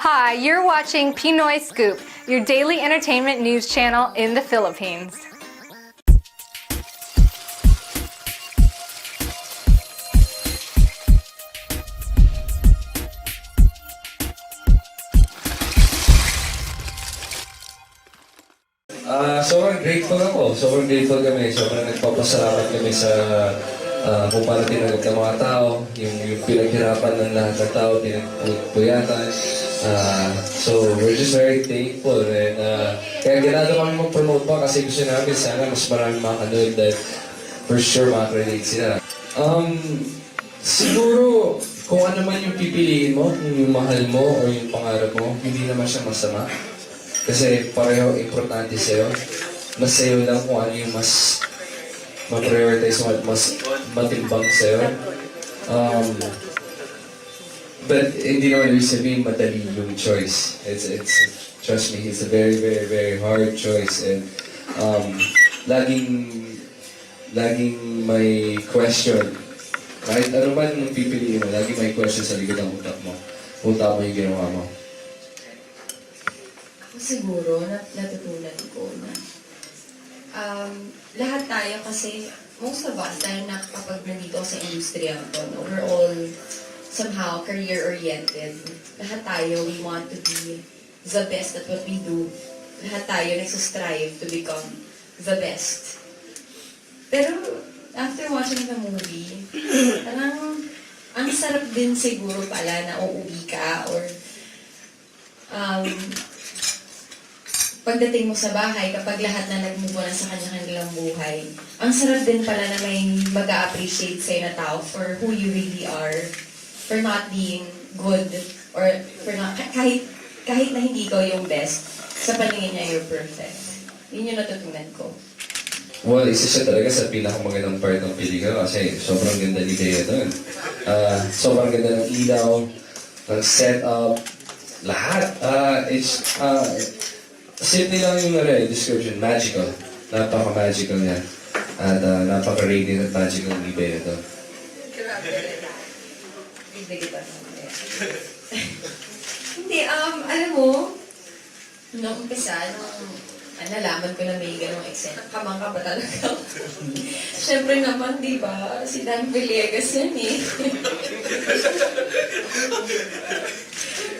Hi, you're watching Pinoy Scoop, your daily entertainment news channel in the Philippines. Sobrang grateful ako. Sobrang grateful kami. Sobrang nagpapasalamat kami sa kung paano tinanggap ng mga tao, yung pinaghirapan ng lahat ng tao, pinagpuyatan. So, we're just very thankful. And kaya ginagawa kami mag-promote pa kasi gusto namin sana mas maraming makanood dahil for sure makarelate sila. Siguro, kung ano man yung pipiliin mo, kung yung mahal mo o yung pangarap mo, hindi naman siya masama. Kasi pareho importante sa'yo. Mas sa'yo lang kung ano yung mas ma-prioritize mo at mas matimbang sa'yo. But hindi naman ibig sabihin madali yung choice. Trust me, it's a very, very, very hard choice. And laging may question. Kahit ano man yung pipiliin mo, laging may question sa likod ng utak mo. Kung tama yung ginawa mo. Siguro, natutunan ko na lahat tayo kasi, most of us, dahil na kapag nandito sa industriya ko, no, we're all somehow career-oriented. Lahat tayo, we want to be the best at what we do. Lahat tayo nagsastrive to become the best. Pero, after watching the movie, parang ang sarap din siguro pala na uuwi ka or pagdating mo sa bahay, kapag lahat na nag-move on sa kanya-kanilang buhay, ang sarap din pala na may mag-a-appreciate sa'yo na tao for who you really are, for not being good, or for not, kahit na hindi ikaw yung best, sa paningin niya you're perfect. Yun yung natutunan ko. Well, isa siya talaga sa pinakamagandang part ng pelikula kasi sobrang ganda ni Bea doon. Sobrang ganda ng ilaw, ng setup, lahat. Simple lang yung description, magical. Napaka-magical niya. At napaka-radiant at magical ni Bea doon. Hindi, alam mo, nung umpisa, nalaman ko na may ganong eksena, kamangka ba talaga? Siyempre naman, di ba? Si Dan Villegas yan eh.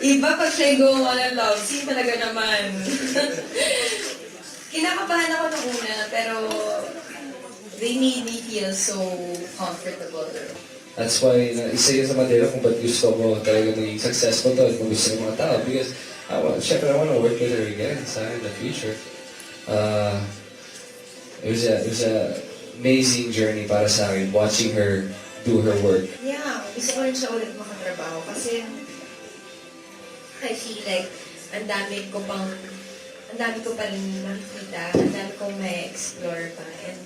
Iba pag siya yung gumawa ng love scene, talaga naman. Kinakabahan ako nung una, pero they made me feel so comfortable. That's why, isa yun sa Manila kung ba't gusto ko talaga maging successful to at kung gusto ng mga tao. Because, syempre, I want to work with her again in the future. It was a amazing journey para sa akin, watching her do her work. Yeah, gusto ko rin siya ulit makatrabaho kasi I feel like ang dami ko pa rin makikita, ang dami kong may explore pa, and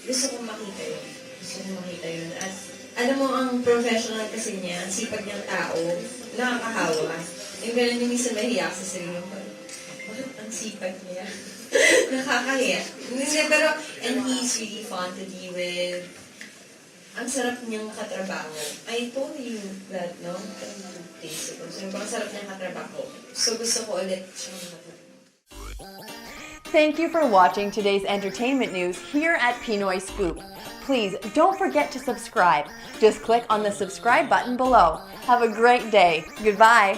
gusto kong makita yun. At alam mo, ang professional kasi niya, ang sipag niyang tao, nakakahawa. Yung ganun yung minsan mahiyak sa sarili ko. Bakit ang sipag niya? Nakakahiya. Pero, and he's really fun to be with. Ang sarap niyang katrabaho. I told you that, no? 2 days ago. So, ang sarap niyang katrabaho. So, gusto ko ulit siyang matutunan. Thank you for watching today's entertainment news here at Pinoy Scoop. Please don't forget to subscribe. Just click on the subscribe button below. Have a great day. Goodbye.